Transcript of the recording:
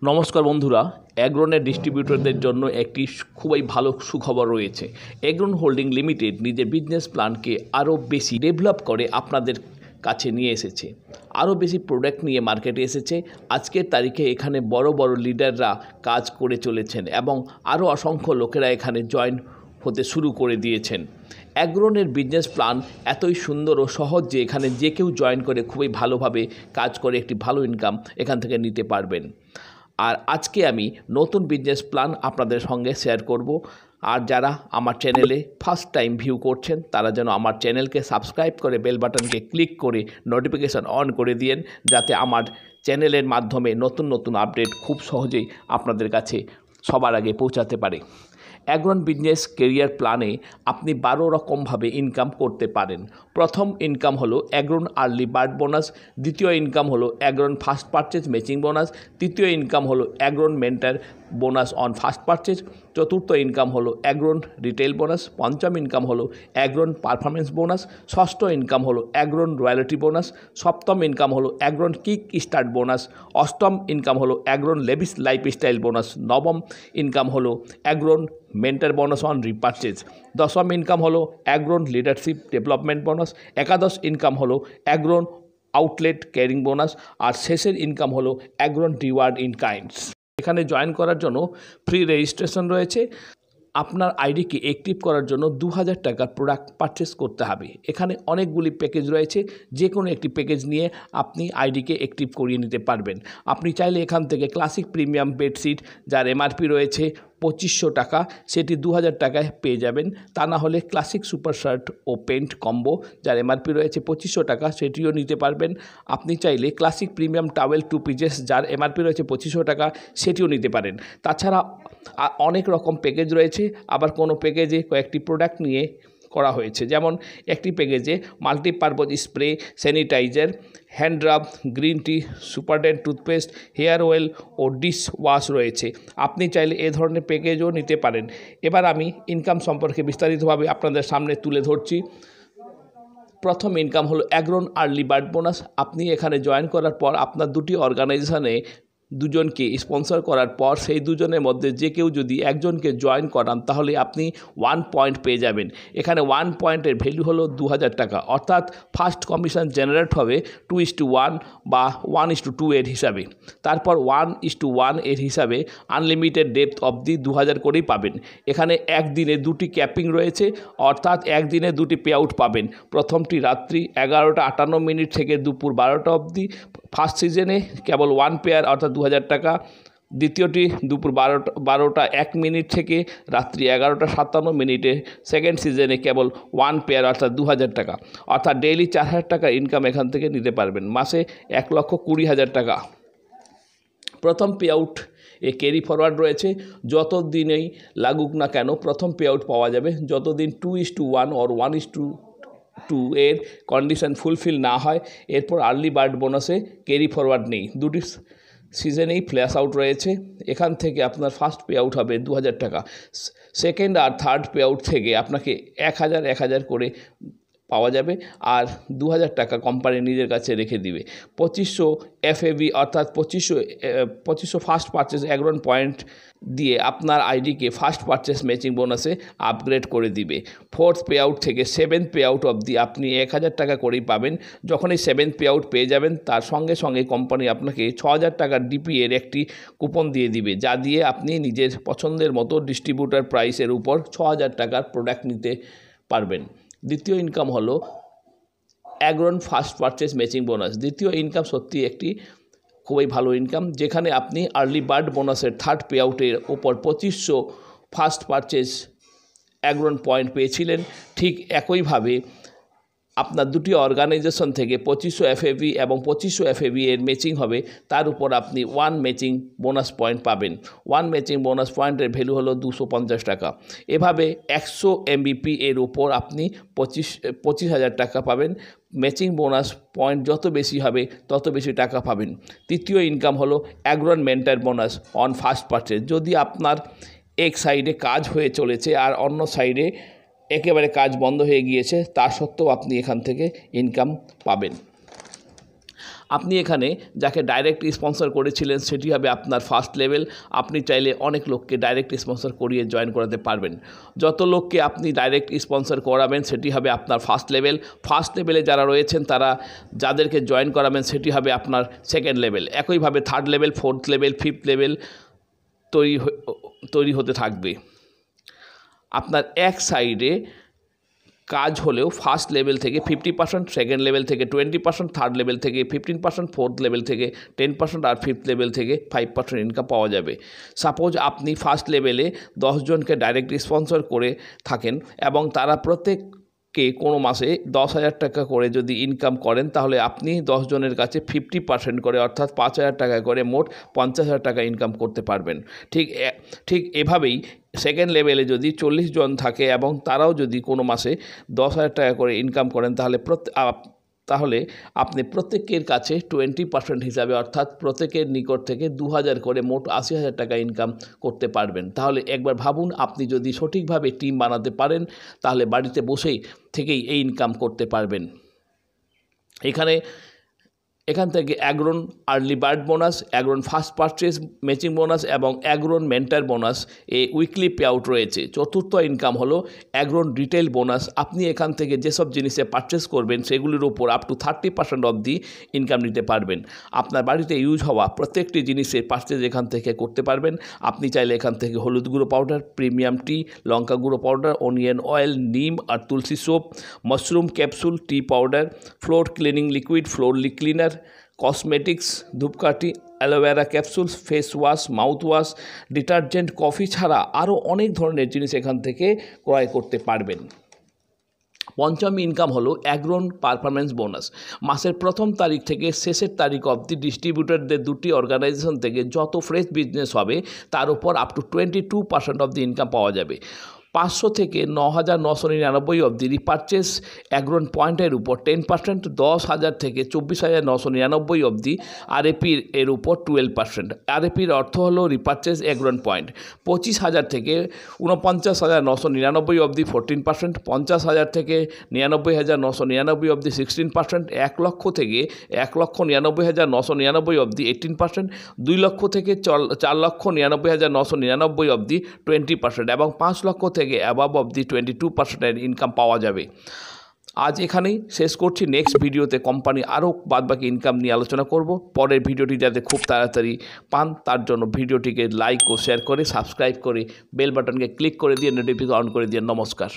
নমস্কার বন্ধুরা, অ্যাগ্রনের ডিস্ট্রিবিউটরদের জন্য একটি খুবই ভালো সুখবর রয়েছে। অ্যাগ্রন হোল্ডিং লিমিটেড নিজের বিজনেস প্ল্যানকে আরও বেশি ডেভেলপ করে আপনাদের কাছে নিয়ে এসেছে, আরও বেশি প্রোডাক্ট নিয়ে মার্কেটে এসেছে। আজকের তারিখে এখানে বড় বড় লিডাররা কাজ করে চলেছেন এবং আরও অসংখ্য লোকেরা এখানে জয়েন হতে শুরু করে দিয়েছেন। অ্যাগ্রনের বিজনেস প্ল্যান এতই সুন্দর ও সহজ যে এখানে যে কেউ জয়েন করে খুবই ভালোভাবে কাজ করে একটি ভালো ইনকাম এখান থেকে নিতে পারবেন। আর আজকে আমি নতুন বিজনেস প্ল্যান আপনাদের সঙ্গে শেয়ার করব। আর যারা আমার চ্যানেলে ফার্স্ট টাইম ভিউ করছেন তারা যেন আমার চ্যানেলকে সাবস্ক্রাইব করে বেল বাটনকে ক্লিক করে নোটিফিকেশান অন করে দিয়েন, যাতে আমার চ্যানেলের মাধ্যমে নতুন নতুন আপডেট খুব সহজেই আপনাদের কাছে সবার আগে পৌঁছাতে পারে। অ্যাগ্রন বিজনেস কেরিয়ার প্ল্যানে আপনি 12 রকমভাবে ইনকাম করতে পারেন। প্রথম ইনকাম হলো অ্যাগ্রন আর্লি বার্ড বোনাস, দ্বিতীয় ইনকাম হলো Agron first purchase matching bonus, তৃতীয় ইনকাম হলো Agron mentor bonus on first purchase, চতুর্থ ইনকাম হলো অ্যাগ্রন রিটেল বোনাস, পঞ্চম ইনকাম হলো অ্যাগ্রন পারফরমেন্স বোনাস, ষষ্ঠ ইনকাম হলো অ্যাগ্রন রয়্যালটি বোনাস, সপ্তম ইনকাম হলো অ্যাগ্রন কিক স্টার্ট বোনাস, অষ্টম ইনকাম হলো অ্যাগ্রন লেভিস লাইফস্টাইল বোনাস, নবম ইনকাম হলো Agron mentor bonus on repurchase, দশম ইনকাম হলো অ্যাগ্রন লিডারশিপ ডেভেলপমেন্ট বোনাস, একাদশ ইনকাম হলো অ্যাগ্রন আউটলেট ক্যারিং বোনাস, আর শেষের ইনকাম হলো অ্যাগ্রন রিওয়ার্ড ইন কাইন্ডস। এখানে জয়েন করার জন্য ফ্রি রেজিস্ট্রেশন রয়েছে। আপনার আইডিকে অ্যাক্টিভ করার জন্য 2000 টাকার প্রোডাক্ট পারচেস করতে হবে। এখানে অনেকগুলি প্যাকেজ রয়েছে, যে কোনো একটি প্যাকেজ নিয়ে আপনি আইডিকে অ্যাক্টিভ করিয়ে নিতে পারবেন। আপনি চাইলে এখান থেকে ক্লাসিক প্রিমিয়াম বেডশিট যার এমআরপি রয়েছে 2500 টাকা, সেটি 2000 টাকায় পেয়ে যাবেন। তা না হলে ক্লাসিক সুপার শার্ট ও প্যান্ট কম্বো যার এমআরপি রয়েছে 2500 টাকা, সেটিও নিতে পারবেন। আপনি চাইলে ক্লাসিক প্রিমিয়াম টাওয়েল 2 পিসেস যার এমআরপি রয়েছে 2500 টাকা, সেটিও নিতে পারেন। তাছাড়া অনেক রকম প্যাকেজ রয়েছে, আবার কোনো প্যাকেজে কয়েকটি প্রোডাক্ট নিয়ে করা হয়েছে। যেমন একটি প্যাকেজে multipurpose spray, sanitizer, hand rub, green tea, Superdent toothpaste, hair oil ও ডিশ ওয়াশ রয়েছে। আপনি চাইলে এ ধরনের প্যাকেজও নিতে পারেন। এবার আমি ইনকাম সম্পর্কে বিস্তারিতভাবে আপনাদের সামনে তুলে ধরছি। প্রথম ইনকাম হলো অ্যাগ্রন আর্লি বার্ড বোনাস। আপনি এখানে জয়েন করার পর আপনার দুটি অর্গানাইজেশনে দুজনকে স্পন্সর করার পর সেই দুজনের মধ্যে যে কেউ যদি একজনকে জয়েন করান তাহলে আপনি 1 পয়েন্ট পেয়ে যাবেন। এখানে 1 পয়েন্টের ভ্যালু হলো 2000 টাকা, অর্থাৎ ফার্স্ট কমিশন জেনারেট হবে 2:1 বা 1:2 এর হিসাবে। তারপর 1:1 এর হিসাবে আনলিমিটেড ডেপথ অবধি 2000 করেই পাবেন। এখানে একদিনে দুটি ক্যাপিং রয়েছে, অর্থাৎ একদিনে দুটি পে আউট পাবেন। প্রথমটি রাত্রি 11:58 থেকে দুপুর 12টা অবধি। ফার্স্ট সিজনে কেবল 1 পেয়ার অর্থাৎ 2000 টাকা, দ্বিতীয়টি দুপুর 12:01 থেকে রাত্রি 11:57। সেকেন্ড সিজনে কেবল 1 পেয়ার অর্থাৎ 2000 টাকা, অর্থাৎ ডেইলি 4000 টাকা ইনকাম এখান থেকে নিতে পারবেন। মাসে 1,20,000 টাকা। প্রথম পে আউট এ ক্যারি ফরওয়ার্ড রয়েছে, যত দিনেই লাগুক না কেন প্রথম পে আউট পাওয়া যাবে। যতদিন 2:1 or 1:2 এর কন্ডিশন ফুলফিল না হয়, এরপর আর্লি বার্ড বোনাসে ক্যারি ফরওয়ার্ড নেই। দুটি সিজনেই ফ্ল্যাশ আউট রয়েছে। এখান থেকে আপনার ফার্স্ট পে আউট হবে 2000 টাকা। সেকেন্ড আর থার্ড পে আউট থেকে আপনাকে 1000 করে পাওয়া যাবে, আর 2000 টাকা কোম্পানি নিজের কাছে রেখে দিবে। 2500 FAV অর্থাৎ 2500 ফার্স্ট পারচেস অ্যাগ্রন পয়েন্ট দিয়ে আপনার আইডিকে ফার্স্ট পারচেস ম্যাচিং বোনাসে আপগ্রেড করে দিবে। ফোর্থ পে আউট থেকে সেভেন্থ পে আউট অবধি আপনি 1000 টাকা করেই পাবেন। যখন এই সেভেন্থ পে আউট পেয়ে যাবেন, তার সঙ্গে সঙ্গে কোম্পানি আপনাকে 6000 টাকার ডিপি এর একটি কুপন দিয়ে দিবে, যা দিয়ে আপনি নিজের পছন্দের মতো ডিস্ট্রিবিউটার প্রাইসের উপর 6000 টাকার প্রোডাক্ট নিতে পারবেন। দ্বিতীয় ইনকাম হলো Agron first purchase matching bonus. দ্বিতীয় ইনকাম সত্যি একটি খুবই ভালো ইনকাম, যেখানে আপনি আর্লি বার্ড বোনাসের থার্ড পে আউটের ওপর 2500 ফার্স্ট পারচেস অ্যাগ্রন পয়েন্ট পেয়েছিলেন। ঠিক একইভাবে আপনার দুটি অর্গানাইজেশন থেকে 2500 FAV এবং 2500 FAV এর ম্যাচিং হবে, তার উপর আপনি 1 ম্যাচিং বোনাস পয়েন্ট পাবেন। 1 ম্যাচিং বোনাস পয়েন্টের ভ্যালু হলো 250 টাকা। এভাবে 100 MVP এর উপর আপনি 25,000 টাকা পাবেন। ম্যাচিং বোনাস পয়েন্ট যত বেশি হবে তত বেশি টাকা পাবেন। তৃতীয় ইনকাম হলো Agron mentor bonus on first purchase. যদি আপনার এক সাইডে কাজ হয়ে চলেছে আর অন্য সাইডে একেবারে কাজ বন্ধ হয়ে গিয়েছে, তা সত্ত্বেও আপনি এখান থেকে ইনকাম পাবেন। আপনি এখানে যাকে ডাইরেক্ট স্পন্সর করেছিলেন সেটি হবে আপনার ফার্স্ট লেভেল। আপনি চাইলে অনেক লোককে ডাইরেক্ট স্পন্সর করিয়ে জয়েন করাতে পারবেন। যত লোককে আপনি ডাইরেক্ট স্পন্সর করাবেন সেটি হবে আপনার ফার্স্ট লেভেল। ফার্স্ট লেভেলে যারা রয়েছেন তারা যাদেরকে জয়েন করাবেন সেটি হবে আপনার সেকেন্ড লেভেল। একইভাবে third level, fourth level, fifth level তৈরি হতে থাকবে। আপনার এক সাইডে কাজ হলেও ফার্স্ট লেভেল থেকে 50%, সেকেন্ড লেভেল থেকে 20%, থার্ড লেভেল থেকে 15%, ফোর্থ লেভেল থেকে 10% আর ফিফথ লেভেল থেকে 5% ইনকাম পাওয়া যাবে। সাপোজ আপনি ফার্স্ট লেভেলে 10 জনকে ডাইরেক্ট স্পন্সর করে থাকেন এবং তারা প্রত্যেককে কোনো মাসে 10,000 টাকা করে যদি ইনকাম করেন, তাহলে আপনি 10 জনের কাছে 50% করে অর্থাৎ 5,000 টাকা করে মোট 50,000 টাকা ইনকাম করতে পারবেন। ঠিক এভাবেই সেকেন্ড লেভেলে যদি 40 জন থাকে এবং তারাও যদি কোনো মাসে 10,000 টাকা করে ইনকাম করেন, তাহলে আপনি প্রত্যেকের কাছে 20% হিসাবে অর্থাৎ প্রত্যেকের নিকট থেকে 2,000 করে মোট 80,000 টাকা ইনকাম করতে পারবেন। তাহলে একবার ভাবুন, আপনি যদি সঠিকভাবে টিম বানাতে পারেন তাহলে বাড়িতে বসেই থেকেই এই ইনকাম করতে পারবেন। এখান থেকে Agron early bird bonus, Agron first purchase matching bonus এবং Agron mentor bonus weekly pay out রয়েছে। চতুর্থ ইনকাম হলো অ্যাগ্রন রিটেল বোনাস। আপনি এখান থেকে যেসব জিনিসে পারচেস করবেন সেগুলির উপর আপ টু 30% অবধি ইনকাম নিতে পারবেন। আপনার বাড়িতে ইউজ হওয়া প্রত্যেকটি জিনিসের পারচেস এখান থেকে করতে পারবেন। আপনি চাইলে এখান থেকে হলুদ গুঁড়ো পাউডার, প্রিমিয়াম টি, লঙ্কা গুঁড়ো পাউডার, অনিয়ন অয়েল, নিম আর তুলসী soap, mushroom capsule, tea powder, floor cleaning liquid, floor cleaner, cosmetics, ধূপকাঠি, aloe vera capsules, face wash, mouth wash, detergent, coffee ছাড়া আরও অনেক ধরনের জিনিস এখান থেকে ক্রয় করতে পারবেন। পঞ্চম ইনকাম হলো অ্যাগ্রন পারফরমেন্স বোনাস। মাসের প্রথম তারিখ থেকে শেষের তারিখ অবধি ডিস্ট্রিবিউটরদের দুটি অর্গানাইজেশন থেকে যত ফ্রেশ বিজনেস হবে তার উপর আপ টু 22% অবধি ইনকাম পাওয়া যাবে। 500 থেকে 9,999 অবধি রিপারচেস অ্যাগ্রন পয়েন্টের উপর 10%, 10,000 থেকে 24,999 অবধি আরএপির এর উপর 12%। আরএপির অর্থ হলো রিপারচেস অ্যাগ্রন পয়েন্ট। 25,000 থেকে 49,999 অবধি 14%, 50,000 থেকে 99,999 অবধি 16%, 1 লক্ষ থেকে 1,99,999 অবধি 18%, 2 লক্ষ থেকে 4,99,999 অবধি 20% এবং 5 লক্ষ থেকে অ্যাবাভ অবধি 22% ইনকাম পাওয়া যাবে। আজ এখানেই শেষ করছি। নেক্সট ভিডিওতে কোম্পানি আরও বাদবাকি ইনকাম নিয়ে আলোচনা করব। পরের ভিডিওটি যাতে খুব তাড়াতাড়ি পান তার জন্য ভিডিওটিকে লাইক ও শেয়ার করে সাবস্ক্রাইব করে বেল বাটনকে ক্লিক করে দিয়ে নোটিফিকেশন অন করে দিয়ে নমস্কার।